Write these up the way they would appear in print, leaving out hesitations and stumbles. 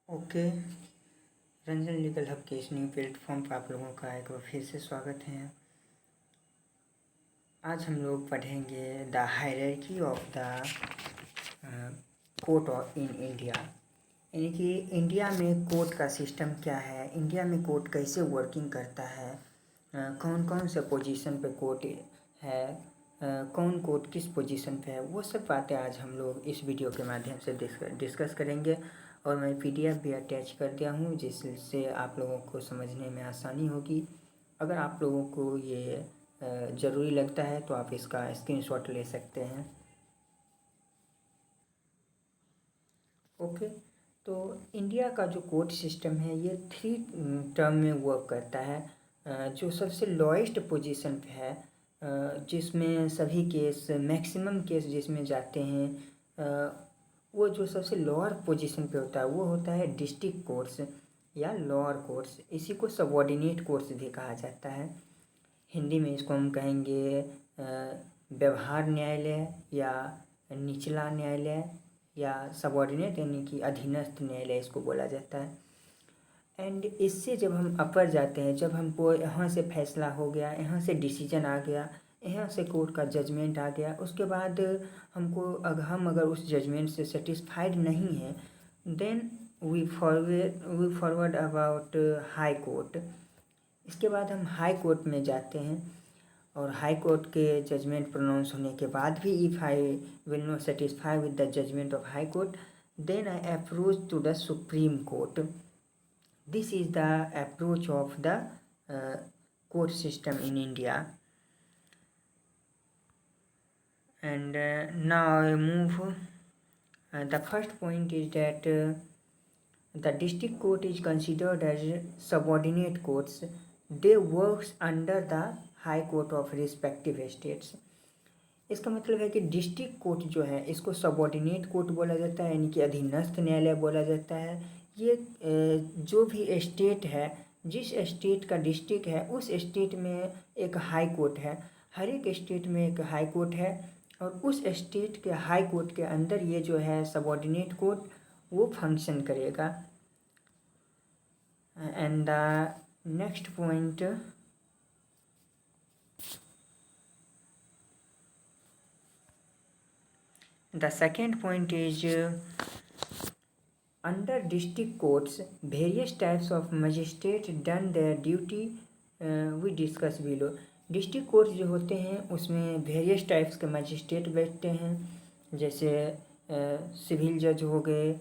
Okay. Ranjan legal hub के इस new platform पर आप लोगों का एक बार फिर से स्वागत है। आज हम लोग पढ़ेंगे the hierarchy of the court in India, यानी कि इंडिया में कोर्ट का सिस्टम क्या है, इंडिया में कोर्ट कैसे वर्किंग करता है, कौन कौन से पोजीशन पे कोर्ट है, कौन कोर्ट किस पोजीशन पे है, वो सब बातें आज हम लोग इस वीडियो के माध्यम से डिस्कस करेंगे। और मैं पीडीएफ भी अटैच कर दिया हूँ जिससे आप लोगों को समझने में आसानी होगी। अगर आप लोगों को ये ज़रूरी लगता है तो आप इसका स्क्रीनशॉट ले सकते हैं। ओके, तो इंडिया का जो कोर्ट सिस्टम है ये 3 टर्म में वर्क करता है। जो सबसे लोएस्ट पोजीशन पे है, जिसमें सभी केस मैक्सिमम केस जिसमें जाते हैं, वो जो सबसे लोअर पोजीशन पे होता है वो होता है डिस्ट्रिक्ट कोर्ट्स या लोअर कोर्ट्स। इसी को सबऑर्डिनेट कोर्ट्स भी कहा जाता है। हिंदी में इसको हम कहेंगे व्यवहार न्यायालय या निचला न्यायालय या सबऑर्डिनेट यानी कि अधीनस्थ न्यायालय इसको बोला जाता है। एंड इससे जब हम अपर जाते हैं, जब हमको यहाँ से फैसला हो गया, यहाँ से डिसीजन आ गया, यहाँ से कोर्ट का जजमेंट आ गया, उसके बाद हम अगर उस जजमेंट से सेटिस्फाइड नहीं है then we forward about high court. इसके बाद हम हाई कोर्ट में जाते हैं और हाई कोर्ट के जजमेंट प्रोनाउंस होने के बाद भी if I will not satisfy with the judgement of high court then I approach to the supreme court. This is the approach of the court system in India. And now I move. The first point is that the district court is considered as subordinate courts. They works under the high court of respective states. इसका मतलब है कि district court जो है इसको subordinate court बोला जाता है, यानी कि अधीनस्थ न्यायालय बोला जाता है। ये जो भी स्टेट है, जिस स्टेट का डिस्ट्रिक्ट है उस स्टेट में एक हाई कोर्ट है। हर एक स्टेट में एक हाई कोर्ट है और उस स्टेट के हाई कोर्ट के अंदर ये जो है सबऑर्डिनेट कोर्ट वो फंक्शन करेगा। And the next point, the second point is under district courts various types of magistrate done their duty we discuss below. District court जो होते हैं उसमें वेरियस टाइप्स के मजिस्ट्रेट बैठते हैं, जैसे सिविल जज हो गए,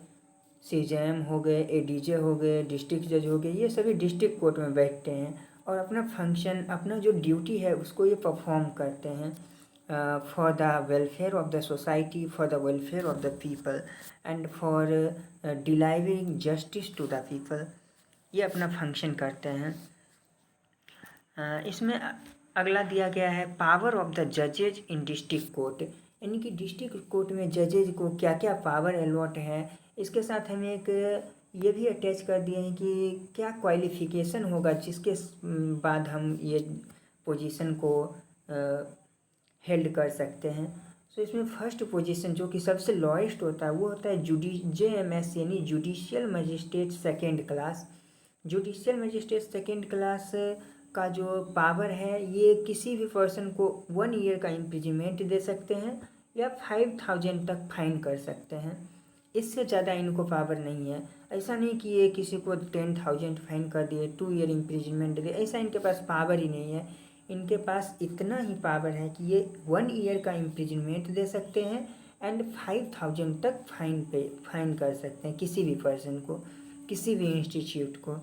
सीजेएम हो गए, एडीजे हो गए, डिस्ट्रिक्ट जज हो गए। ये सभी डिस्ट्रिक्ट कोर्ट में बैठते हैं और अपना फंक्शन, अपना जो ड्यूटी है उसको ये परफॉर्म करते हैं for the welfare of the society, for the welfare of the people and for delivering justice to the people। ये अपना फंक्शन करते हैं। इसमें अगला दिया गया है पावर ऑफ द जजेज इन डिस्ट्रिक्ट कोर्ट, यानी कि डिस्ट्रिक्ट कोर्ट में जजेज को क्या क्या पावर अलॉट है। इसके साथ हम एक ये भी अटैच कर दिए हैं कि क्या क्वालिफिकेशन होगा जिसके बाद हम ये पोजीशन को हेल्ड कर सकते हैं। सो इसमें फर्स्ट पोजीशन जो कि सबसे लोएस्ट होता है वो होता है JMS यानी judicial magistrate second class. Judicial magistrate second class का जो पावर है ये किसी भी पर्सन को 1 ईयर का इम्प्रिजनमेंट दे सकते हैं या 5,000 तक फाइन कर सकते हैं। इससे ज़्यादा इनको पावर नहीं है। ऐसा नहीं कि ये किसी को 10,000 फाइन कर दिए, 2 ईयर इम्प्रिजनमेंट दे, ऐसा इनके पास पावर ही नहीं है। इनके पास इतना ही पावर है कि ये 1 ईयर का इम्प्रिजनमेंट दे सकते हैं एंड 5,000 तक फाइन कर सकते हैं किसी भी पर्सन को, किसी भी इंस्टीट्यूट को।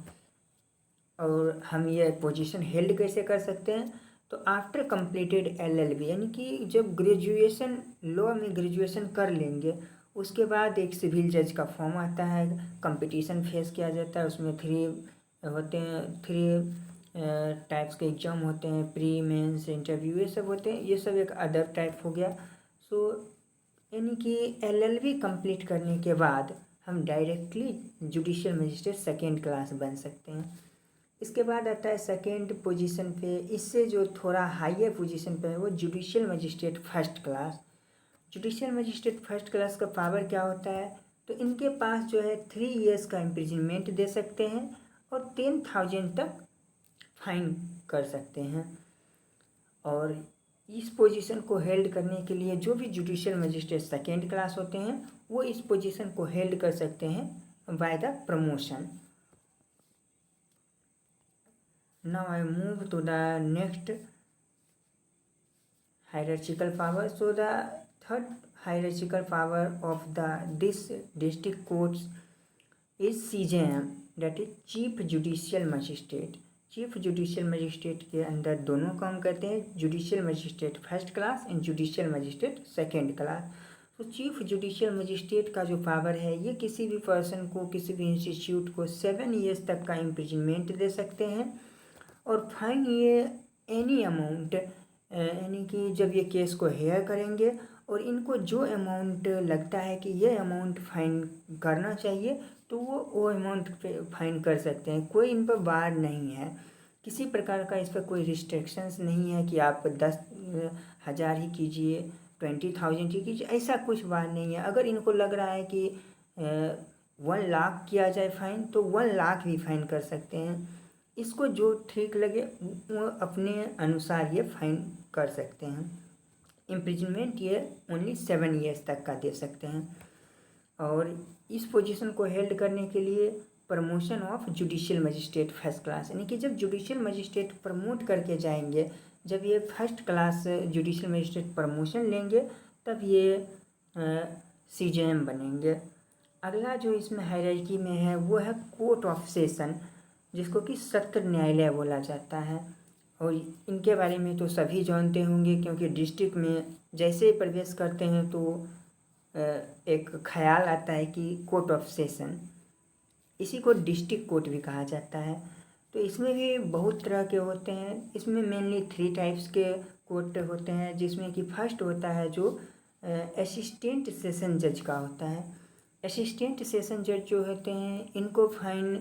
और हम ये पोजीशन हेल्ड कैसे कर सकते हैं, तो आफ्टर कंप्लीटेड LLB यानी कि जब ग्रेजुएशन, लॉ में ग्रेजुएशन कर लेंगे उसके बाद एक सिविल जज का फॉर्म आता है, कंपटीशन फेस किया जाता है। उसमें 3 टाइप्स के एग्ज़ाम होते हैं, प्री मेंस इंटरव्यू ये सब होते हैं। ये सब एक अदर टाइप हो गया। सो यानी कि LLB कंप्लीट करने के बाद हम directly judicial magistrate second class बन सकते हैं। इसके बाद आता है सेकेंड पोजीशन पे, इससे जो थोड़ा हाईयर पोजीशन पे है वो judicial magistrate first class. Judicial magistrate first class का पावर क्या होता है, तो इनके पास जो है 3 ईयर्स का इम्प्रिजनमेंट दे सकते हैं और 10,000 तक फाइन कर सकते हैं। और इस पोजीशन को हेल्ड करने के लिए जो भी जुडिशियल मजिस्ट्रेट सेकेंड क्लास होते हैं वो इस पोजीशन को हेल्ड कर सकते हैं by the promotion. Now I move to the next hierarchical power. So the third hierarchical power of this district courts is CJM, that is chief judicial magistrate. Chief judicial magistrate के अंदर दोनों काम करते हैं, judicial magistrate first class and judicial magistrate second class. तो chief judicial magistrate का जो power है ये किसी भी पर्सन को, किसी भी इंस्टीट्यूट को 7 ईयर्स तक का इम्प्रिजनमेंट दे सकते हैं और फाइन ये एनी अमाउंट, यानी कि जब ये केस को हेयर करेंगे और इनको जो अमाउंट लगता है कि ये अमाउंट फाइन करना चाहिए तो वो अमाउंट पे फाइन कर सकते हैं। कोई इन पर बार नहीं है, किसी प्रकार का इस पर कोई रिस्ट्रिक्शंस नहीं है कि आप 10,000 ही कीजिए, 20,000 ही कीजिए, ऐसा कुछ बात नहीं है। अगर इनको लग रहा है कि 1 लाख किया जाए फाइन तो 1 लाख भी फाइन कर सकते हैं। इसको जो ठीक लगे वो अपने अनुसार ये फाइन कर सकते हैं। इम्प्रिजनमेंट ये ओनली 7 ईयर्स तक का दे सकते हैं। और इस पोजीशन को हेल्ड करने के लिए promotion of judicial magistrate first class, यानी कि जब जुडिशियल मजिस्ट्रेट प्रमोट करके जाएंगे, जब ये first class judicial magistrate promotion लेंगे तब ये CJM बनेंगे। अगला जो इसमें हायरार्की में है वो है कोर्ट ऑफ सेशन, जिसको कि सत्र न्यायालय बोला जाता है। और इनके बारे में तो सभी जानते होंगे, क्योंकि डिस्ट्रिक्ट में जैसे ही प्रवेश करते हैं तो एक ख्याल आता है कि कोर्ट ऑफ सेशन, इसी को डिस्ट्रिक्ट कोर्ट भी कहा जाता है। तो इसमें भी बहुत तरह के होते हैं। इसमें मेनली 3 टाइप्स के कोर्ट होते हैं, जिसमें कि फर्स्ट होता है जो असिस्टेंट सेशन जज का होता है। असिस्टेंट सेशन जज जो होते हैं इनको फाइन,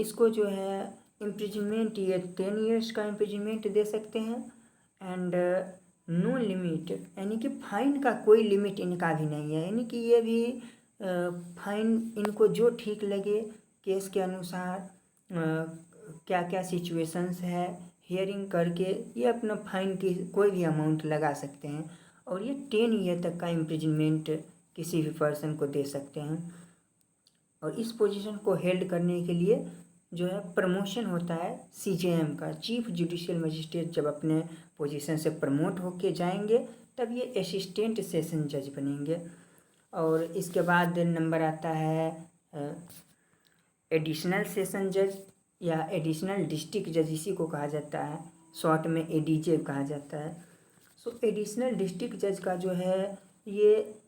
इसको जो है इम्प्रिजनमेंट ये 10 ईयर्स का इम्प्रिजनमेंट दे सकते हैं एंड नो लिमिट, यानी कि फ़ाइन का कोई लिमिट इनका भी नहीं है। यानी कि ये भी फाइन इनको जो ठीक लगे केस के अनुसार क्या क्या सिचुएशंस है हियरिंग करके ये अपना फाइन की कोई भी अमाउंट लगा सकते हैं। और ये 10 ईयर तक का इम्प्रिजनमेंट किसी भी पर्सन को दे सकते हैं। और इस पोजीशन को हेल्ड करने के लिए जो है प्रमोशन होता है CJM का। चीफ जुडिशियल मजिस्ट्रेट जब अपने पोजीशन से प्रमोट होके जाएंगे तब ये असिस्टेंट सेशन जज बनेंगे। और इसके बाद नंबर आता है एडिशनल सेशन जज या एडिशनल डिस्ट्रिक्ट जज, इसी को कहा जाता है, शॉर्ट में ADJ कहा जाता है। सो एडिशनल डिस्ट्रिक्ट जज का जो है ये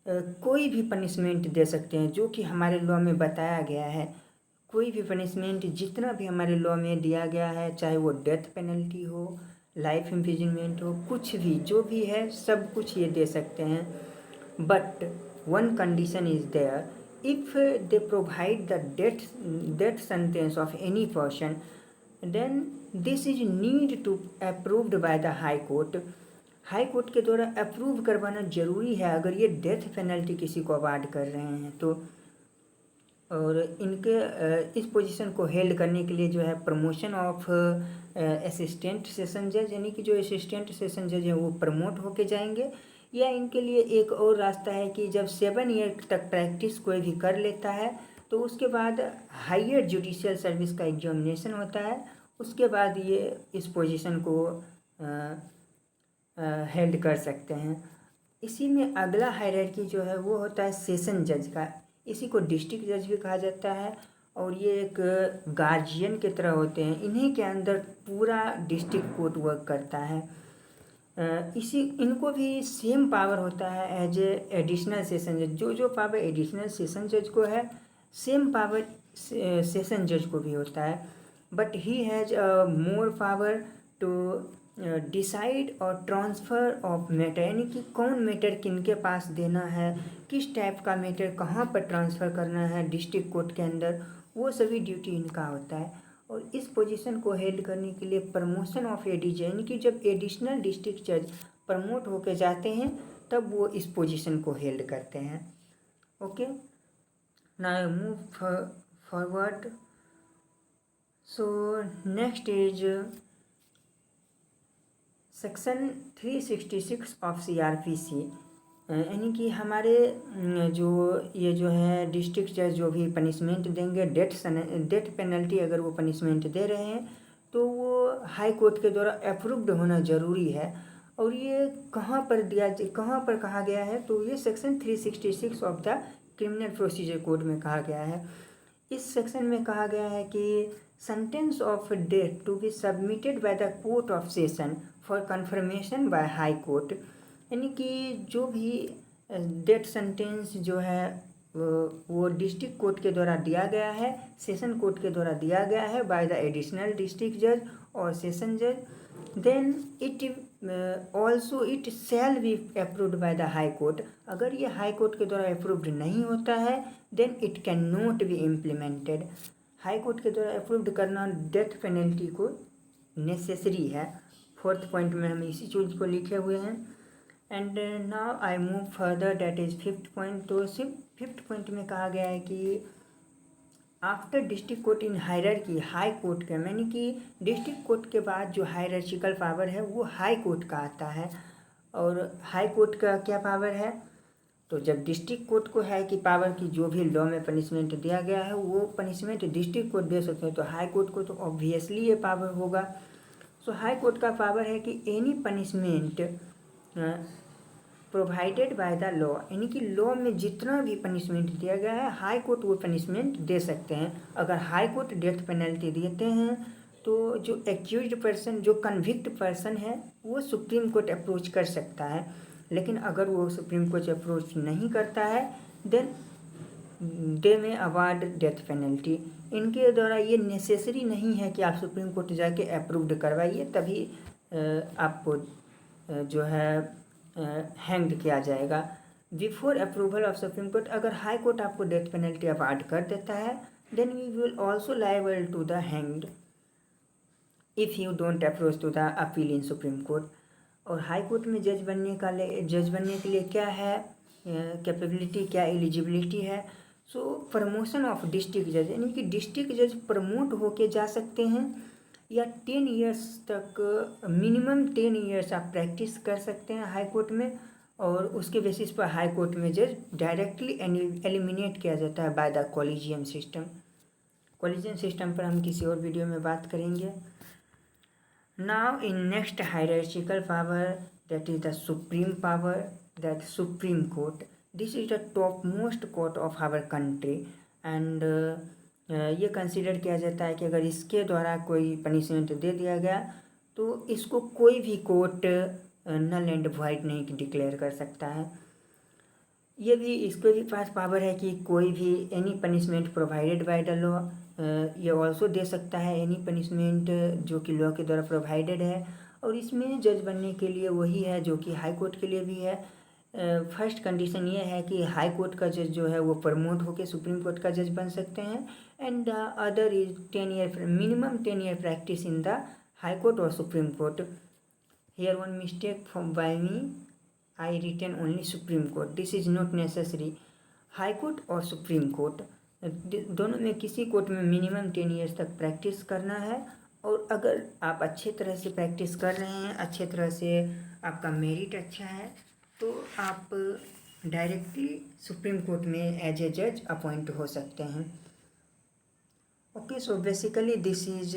कोई भी पनिशमेंट दे सकते हैं, जो कि हमारे लॉ में बताया गया है। कोई भी पनिशमेंट जितना भी हमारे लॉ में दिया गया है, चाहे वो डेथ पेनल्टी हो, लाइफ इम्प्रिजनमेंट हो, कुछ भी जो भी है सब कुछ ये दे सकते हैं। But one condition is there, if they provide the death sentence of any person then this is need to approved by the high court. High court के द्वारा अप्रूव करवाना जरूरी है अगर ये डेथ पेनल्टी किसी को अवार्ड कर रहे हैं तो। और इनके इस पोजीशन को हेल्ड करने के लिए जो है प्रमोशन ऑफ असिस्टेंट सेशन जज, यानी कि जो असिस्टेंट सेशन जज हैं वो प्रमोट होके जाएंगे। या इनके लिए एक और रास्ता है कि जब 7 ईयर तक प्रैक्टिस कोई भी कर लेता है तो उसके बाद हायर जुडिशियल सर्विस का एग्जामिनेशन होता है, उसके बाद ये इस पोजीशन को हेल्ड कर सकते हैं। इसी में अगला हायरार्की जो है वो होता है सेशन जज का, इसी को डिस्ट्रिक्ट जज भी कहा जाता है। और ये एक गार्जियन की तरह होते हैं, इन्हीं के अंदर पूरा डिस्ट्रिक्ट कोर्ट वर्क करता है। इनको भी सेम पावर होता है एज ए एडिशनल सेशन जज। जो पावर एडिशनल सेशन जज को है सेम पावर सेशन जज को भी होता है, but he has more power to decide और ट्रांसफ़र ऑफ मैटर, यानी कि कौन मैटर किनके पास देना है, किस टाइप का मैटर कहाँ पर ट्रांसफ़र करना है डिस्ट्रिक्ट कोर्ट के अंदर, वो सभी ड्यूटी इनका होता है। और इस पोजीशन को हेल्ड करने के लिए प्रमोशन ऑफ ADJ, यानी कि जब एडिशनल डिस्ट्रिक्ट जज प्रमोट होकर जाते हैं तब वो इस पोजीशन को हेल्ड करते हैं। Okay, now I move forward. So next is section 366 of CRPC, यानी कि हमारे जो ये जो है डिस्ट्रिक्ट जज जो भी पनिशमेंट देंगे, डेथ पेनल्टी अगर वो पनिशमेंट दे रहे हैं तो वो हाई कोर्ट के द्वारा अप्रूव्ड होना ज़रूरी है। और ये कहाँ पर कहा गया है, तो ये section 366 of the criminal procedure code में कहा गया है। इस सेक्शन में कहा गया है कि sentence of death to be submitted by the court of session for confirmation by high court, यानी कि जो भी डेथ सेंटेंस जो है वो डिस्ट्रिक्ट कोर्ट के द्वारा दिया गया है, सेशन कोर्ट के द्वारा दिया गया है बाय द एडिशनल डिस्ट्रिक्ट जज और सेशन जज, then it shall be approved by the high court. अगर ये हाई कोर्ट के द्वारा अप्रूव्ड नहीं होता है then it can not be implemented. High court के द्वारा अप्रूव्ड करना डेथ पेनल्टी को नेसेसरी है। फोर्थ पॉइंट में हम इसी चीज़ को लिखे हुए हैं। And now I move further, that is fifth point. तो सिर्फ फिफ्थ पॉइंट में कहा गया है कि after district court in hierarchy high court का, यानी कि डिस्ट्रिक्ट कोर्ट के बाद जो हायरार्चिकल पावर है वो हाई कोर्ट का आता है। और हाई कोर्ट का क्या पावर है, तो जब डिस्ट्रिक्ट कोर्ट को है कि पावर की जो भी लॉ में पनिशमेंट दिया गया है वो पनिशमेंट डिस्ट्रिक्ट कोर्ट दे सकते हैं, तो हाई कोर्ट को तो ऑब्वियसली ये पावर होगा। सो हाई कोर्ट का पावर है कि any punishment provided by the law, यानी कि लॉ में जितना भी पनिशमेंट दिया गया है हाई कोर्ट वो पनिशमेंट दे सकते हैं। अगर हाई कोर्ट डेथ पेनल्टी देते हैं तो जो एक्यूज्ड पर्सन, जो कन्विक्ट पर्सन है, वो सुप्रीम कोर्ट अप्रोच कर सकता है। लेकिन अगर वो सुप्रीम कोर्ट अप्रोच नहीं करता है देन दे में अवार्ड डेथ पेनल्टी। इनके द्वारा ये नेसेसरी नहीं है कि आप सुप्रीम कोर्ट जाके अप्रूव्ड करवाइए तभी आपको जो है हैंग्ड किया जाएगा। Before approval of supreme court, अगर हाई कोर्ट आपको डेथ पेनल्टी अवार्ड कर देता है then we will also liable to the hanged if you don't approach to the appeal in supreme court. और हाई कोर्ट में जज बनने के लिए क्या है कैपेबिलिटी, क्या एलिजिबिलिटी है। सो प्रमोशन ऑफ डिस्ट्रिक्ट जज, यानी कि डिस्ट्रिक्ट जज प्रमोट होके जा सकते हैं या 10 ईयर्स तक, मिनिमम 10 ईयर्स आप प्रैक्टिस कर सकते हैं हाई कोर्ट में। और उसके बेसिस पर हाई कोर्ट में जज डायरेक्टली एलिमिनेट किया जाता है by the collegium system. Collegium system पर हम किसी और वीडियो में बात करेंगे। Now in next hierarchical power, that is the supreme power, that supreme court. This is the top most court of our country and ये कंसिडर किया जाता है कि अगर इसके द्वारा कोई पनिशमेंट दे दिया गया तो इसको कोई भी कोर्ट नल एंड वॉइड नहीं डिक्लेयर कर सकता है। ये भी इसके भी पास पावर है कि कोई भी any punishment provided by the law, ये ऑल्सो दे सकता है एनी पनिशमेंट जो कि लॉ के द्वारा प्रोवाइडेड है। और इसमें जज बनने के लिए वही है जो कि हाई कोर्ट के लिए भी है। फर्स्ट कंडीशन ये है कि हाई कोर्ट का जज जो है वो प्रमोट होकर सुप्रीम कोर्ट का जज बन सकते हैं। And the other is 10 year, minimum 10 year practice in the high court और supreme court. Here one mistake from by me, I written only supreme court, this is not necessary. High court और supreme court दोनों में किसी court में minimum 10 years तक practice करना है। और अगर आप अच्छे तरह से प्रैक्टिस कर रहे हैं, अच्छे तरह से आपका मेरिट अच्छा है, तो आप डायरेक्टली सुप्रीम कोर्ट में एज ए जज अपॉइंट हो सकते हैं। Okay, so basically this is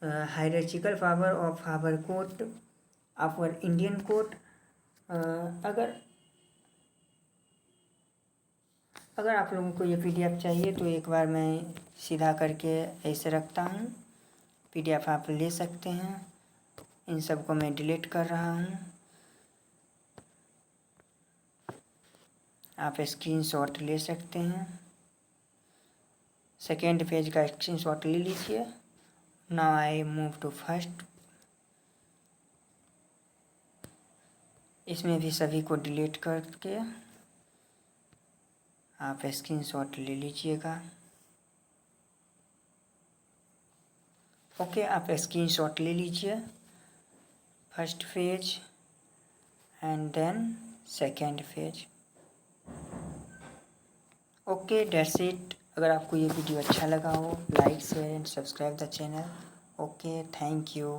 hierarchical power of our court, our Indian court. अगर आप लोगों को ये PDF चाहिए तो एक बार मैं सीधा करके ऐसे रखता हूँ, PDF आप ले सकते हैं। इन सब को मैं डिलीट कर रहा हूँ, आप स्क्रीनशॉट ले सकते हैं। सेकेंड पेज का स्क्रीनशॉट ले लीजिए। Now I move to first, इसमें भी सभी को डिलीट करके आप स्क्रीनशॉट ले लीजिएगा। ओके, आप स्क्रीनशॉट ले लीजिए, first page and then second page. Okay, that's it. अगर आपको ये वीडियो अच्छा लगा हो, like share and subscribe the channel. Okay, thank you.